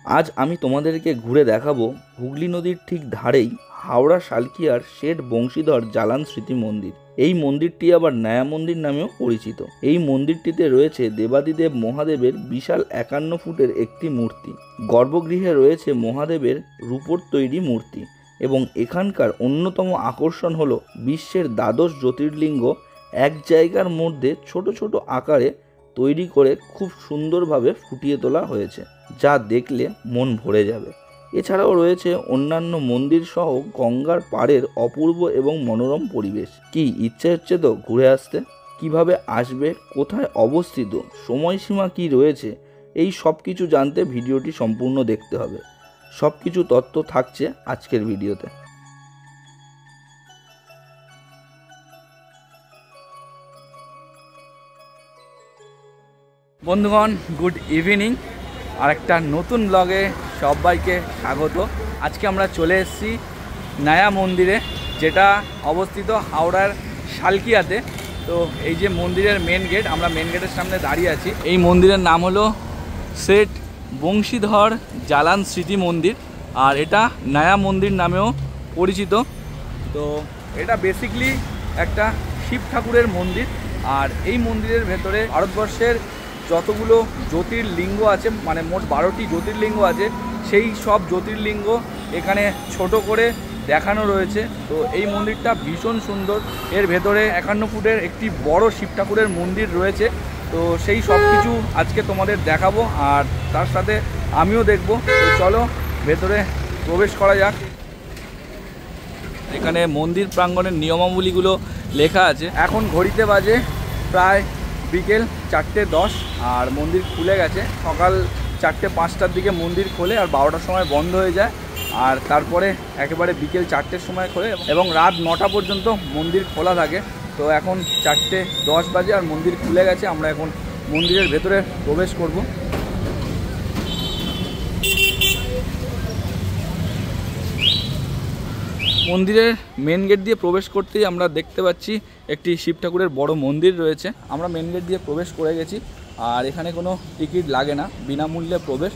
আজ আমি তোমাদেরকে ঘুরে দেখাবো হুগলি নদীর ঠিক ধারেই হাওড়া শালকিয়ার শেঠ বংশীধর জালান স্মৃতি মন্দির। এই মন্দিরটি আবার নয়া মন্দির নামেও পরিচিত। এই মন্দিরটিতে রয়েছে দেবাদিদেব মহাদেবের বিশাল 51 ফুটের একটি মূর্তি। গর্ভগৃহে রয়েছে মহাদেবের রূপোর তৈরি মূর্তি এবং এখানকার অন্যতম আকর্ষণ হলো বিশ্বের দ্বাদশ জ্যোতির্লিঙ্গ এক জায়গার মধ্যে ছোট ছোট আকারে তৈরি করে খুব সুন্দরভাবে ফুটিয়ে তোলা হয়েছে, যা দেখলে মন ভরে যাবে। এছাড়াও রয়েছে অন্যান্য মন্দির সহ গঙ্গার পাড়ের অপূর্ব এবং মনোরম পরিবেশ। কি ইচ্ছে হচ্ছে তো ঘুরে আসতে? কিভাবে আসবে, কোথায় অবস্থিত, সময়সীমা কি রয়েছে, এই সব কিছু জানতে ভিডিওটি সম্পূর্ণ দেখতে হবে। সব কিছু তথ্য থাকছে আজকের ভিডিওতে। বন্ধুগণ, গুড ইভিনিং। আর একটা নতুন ব্লগে সবাইকে স্বাগত। আজকে আমরা চলে এসেছি নয়া মন্দিরে, যেটা অবস্থিত হাওড়ার শালকিয়াতে। তো এই যে মন্দিরের মেন গেট, আমরা মেন গেটের সামনে দাঁড়িয়ে আছি। এই মন্দিরের নাম হলো শেঠ বংশীধর জালান স্মৃতি মন্দির, আর এটা নয়া মন্দির নামেও পরিচিত। তো এটা বেসিকলি একটা শিব ঠাকুরের মন্দির। আর এই মন্দিরের ভেতরে ভারতবর্ষের যতগুলো জ্যোতির্লিঙ্গ আছে, মানে মোট 12টি জ্যোতির্লিঙ্গ আছে, সেই সব জ্যোতির্লিঙ্গ এখানে ছোট করে দেখানো রয়েছে। তো এই মন্দিরটা ভীষণ সুন্দর। এর ভেতরে 51 ফুটের একটি বড় শিব ঠাকুরের মন্দির রয়েছে। তো সেই সব কিছু আজকে তোমাদের দেখাবো, আর তার সাথে আমিও দেখবো। তো চলো ভেতরে প্রবেশ করা যাক। এখানে মন্দির প্রাঙ্গণের নিয়মাবলীগুলো লেখা আছে। এখন ঘড়িতে বাজে প্রায় বিকেল 4:10, আর মন্দির খুলে গেছে। সকাল 4:05টার দিকে মন্দির খোলে আর 12টার সময় বন্ধ হয়ে যায়। আর তারপরে একেবারে বিকেল 4টের সময় খোলে এবং রাত 9টা পর্যন্ত মন্দির খোলা থাকে। তো এখন 4:10 বাজে আর মন্দির খুলে গেছে। আমরা এখন মন্দিরের ভেতরে প্রবেশ করব। মন্দিরের মেন গেট দিয়ে প্রবেশ করতেই আমরা দেখতে পাচ্ছি একটি শিব ঠাকুরের বড় মন্দির রয়েছে। আমরা মেন গেট দিয়ে প্রবেশ করে গেছি, আর এখানে কোনো টিকিট লাগে না, বিনামূল্যে প্রবেশ।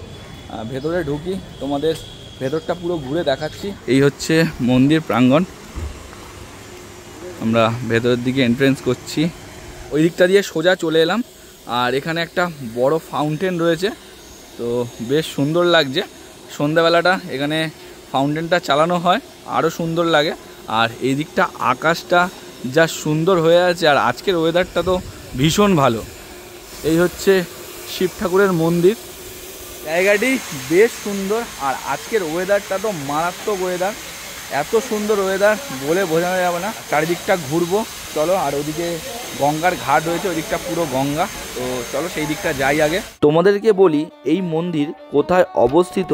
ভেতরে ঢুকি, তোমাদের ভেতরটা পুরো ঘুরে দেখাচ্ছি। এই হচ্ছে মন্দির প্রাঙ্গণ। আমরা ভেতরের দিকে এন্ট্রেন্স করছি। ওই দিকটা দিয়ে সোজা চলে এলাম, আর এখানে একটা বড় ফাউন্টেন রয়েছে। তো বেশ সুন্দর লাগছে। সন্ধ্যাবেলাটা এখানে ফাউন্টেনটা চালানো হয়, আরও সুন্দর লাগে। আর এই দিকটা আকাশটা যা সুন্দর হয়ে আছে, আর আজকের ওয়েদারটা তো ভীষণ ভালো। এই হচ্ছে শিব ঠাকুরের মন্দির। জায়গাটি বেশ সুন্দর, আর আজকের ওয়েদারটা তো মারাত্মক ওয়েদার। এত সুন্দর ওয়েদার বলে বোঝানো যাবে না। চারিদিকটা ঘুরবো চলো। আর ওদিকে গঙ্গার ঘাট রয়েছে, ওই দিকটা পুরো গঙ্গা। তো চলো সেই দিকটা যাই আগে। তোমাদেরকে বলি এই মন্দির কোথায় অবস্থিত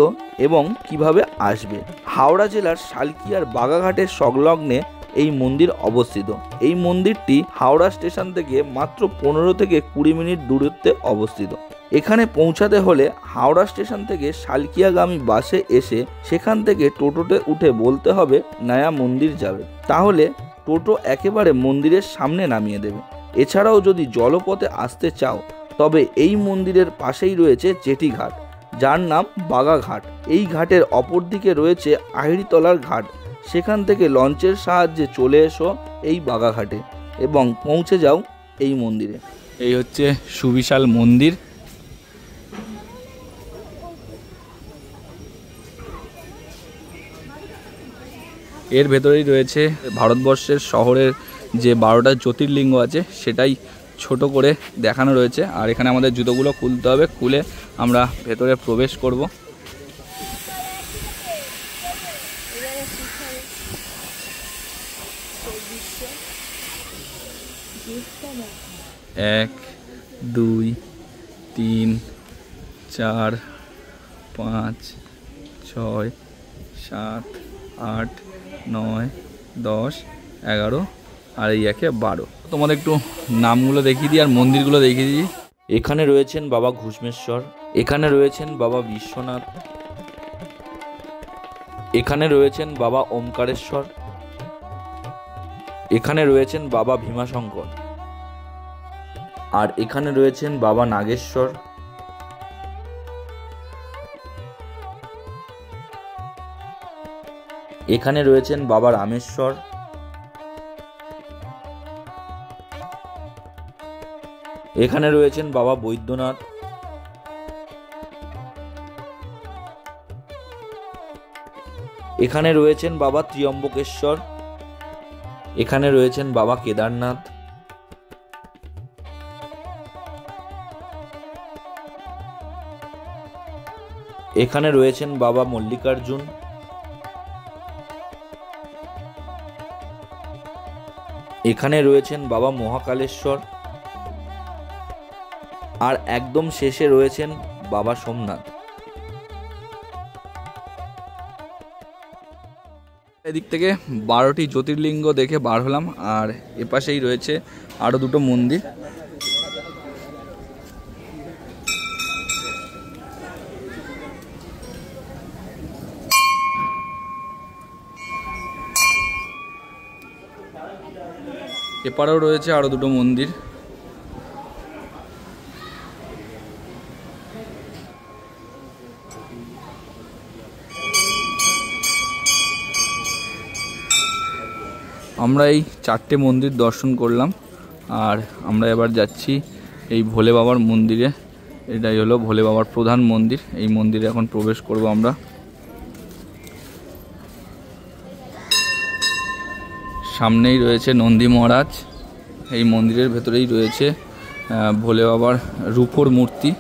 এবং কিভাবে আসবে। হাওড়া জেলার শালকিয়ার বাগাঘাটের সংলগ্নে এই মন্দির অবস্থিত। এই মন্দিরটি হাওড়া স্টেশন থেকে মাত্র 15 থেকে 20 মিনিট দূরত্বে অবস্থিত। এখানে পৌঁছাতে হলে হাওড়া স্টেশন থেকে শালকিয়াগামী বাসে এসে সেখান থেকে টোটোতে উঠে বলতে হবে নয়া মন্দির যাবে। তাহলে টোটো একেবারে মন্দিরের সামনে নামিয়ে দেবে। এছাড়াও যদি জলপথে আসতে চাও তবে এই মন্দিরের পাশেই রয়েছে জেটিঘাট, যার নাম বাগাঘাট। এই ঘাটের অপর দিকে রয়েছে আহিরিতলার ঘাট। সেখান থেকে লঞ্চের সাহায্যে চলে এসো এই বাগাঘাটে এবং পৌঁছে যাও এই মন্দিরে। এই হচ্ছে সুবিশাল মন্দির। এর ভেতরেই রয়েছে ভারতবর্ষের শহরের যে 12টা জ্যোতির্লিঙ্গ আছে সেটাই ছোট করে দেখানো রয়েছে। আর এখানে আমাদের জুতোগুলো খুলতে হবে, খুলে আমরা ভেতরে প্রবেশ করব। 1 2 3 4 5 6 7 8 9 10 11 আর এই 1 12। তোমাদের একটু নামগুলো দেখিয়ে দিই আর মন্দিরগুলো দেখিয়ে দিই। এখানে রয়েছেন বাবা ঘুষ্মেশ্বর, এখানে রয়েছেন বাবা বিশ্বনাথ, এখানে রয়েছেন বাবা ওমকারেশ্বর, এখানে রয়েছেন বাবা ভীমাশঙ্কর, আর এখানে রয়েছেন বাবা নাগেশ্বর। এখানে রয়েছেন বাবা রামেশ্বর, এখানে রয়েছেন বাবা বৈদ্যনাথ, এখানে রয়েছেন বাবা ত্র্যম্বকেশ্বর, এখানে রয়েছেন বাবা কেদারনাথ, এখানে রয়েছেন বাবা মল্লিকার্জুন, এখানে রয়েছেন বাবা মহাকালেশ্বর, আর একদম শেষে রয়েছেন বাবা সোমনাথ। এদিক থেকে 12টি জ্যোতির্লিঙ্গ দেখে বার হলাম, আর এপাশেই রয়েছে আরও দুটো মন্দির। এপারেও রয়েছে আরও দুটো মন্দির। আমরা এই 4টে মন্দির দর্শন করলাম, আর আমরা এবার যাচ্ছি এই ভোলে বাবার মন্দিরে। এটাই হলো ভোলে বাবার প্রধান মন্দির। এই মন্দিরে এখন প্রবেশ করব আমরা। সামনেই রয়েছে নন্দী মহারাজ। এই মন্দিরের ভেতরেই রয়েছে ভোলে বাবার রূপোর মূর্তি।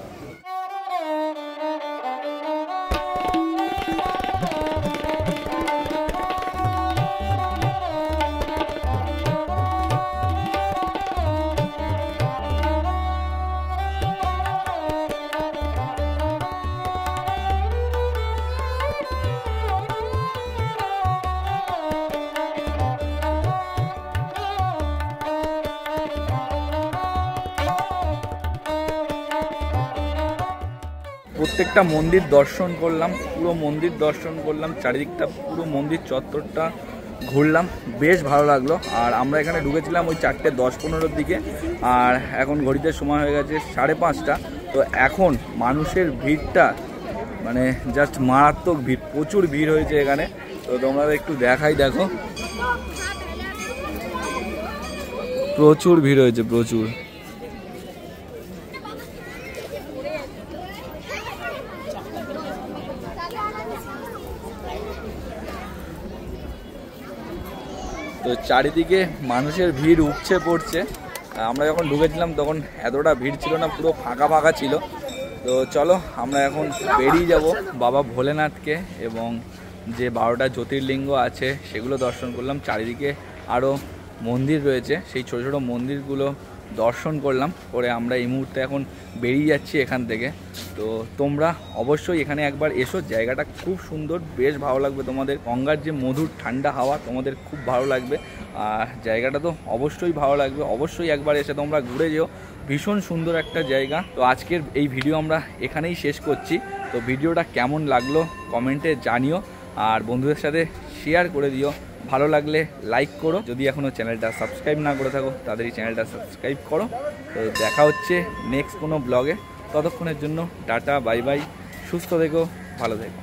প্রত্যেকটা মন্দির দর্শন করলাম, পুরো মন্দির দর্শন করলাম, চারিদিকটা পুরো মন্দির চত্বরটা ঘুরলাম, বেশ ভালো লাগলো। আর আমরা এখানে ঢুকেছিলাম ওই 4টে 10-15-র দিকে, আর এখন ঘড়িতে সময় হয়ে গেছে 5:30। তো এখন মানুষের ভিড়টা মানে জাস্ট মারাত্মক ভিড়, প্রচুর ভিড় হয়েছে এখানে। তো তোমরা একটু দেখাই, দেখো প্রচুর ভিড় হয়েছে, প্রচুর। তো চারিদিকে মানুষের ভিড় উপচে পড়ছে। আমরা যখন ঢুকেছিলাম তখন এতটা ভিড় ছিল না, পুরো ফাঁকা ফাঁকা ছিল। তো চলো আমরা এখন বেরিয়ে যাব বাবা ভোলেনাথকে, এবং যে 12টা জ্যোতির্লিঙ্গ আছে সেগুলো দর্শন করলাম। চারিদিকে আরও মন্দির রয়েছে, সেই ছোটো ছোটো মন্দিরগুলো দর্শন করলাম করে আমরা এই মুহূর্তে এখন বেরিয়ে যাচ্ছি এখান থেকে। তো তোমরা অবশ্যই এখানে একবার এসো, জায়গাটা খুব সুন্দর, বেশ ভালো লাগবে তোমাদের। গঙ্গার যে মধুর ঠান্ডা হাওয়া তোমাদের খুব ভালো লাগবে, আর জায়গাটা তো অবশ্যই ভালো লাগবে। অবশ্যই একবার এসে তোমরা ঘুরে যেও, ভীষণ সুন্দর একটা জায়গা। তো আজকের এই ভিডিও আমরা এখানেই শেষ করছি। তো ভিডিওটা কেমন লাগলো কমেন্টে জানিও, আর বন্ধুদের সাথে শেয়ার করে দিও। ভালো লাগলে লাইক করো, যদি এখনও চ্যানেলটা সাবস্ক্রাইব না করে থাকো তাদের এই চ্যানেলটা সাবস্ক্রাইব করো। তো দেখা হচ্ছে নেক্সট কোনো ব্লগে, ততক্ষণের জন্য টাটা, বাই বাই, সুস্থ থেকো, ভালো থেকো।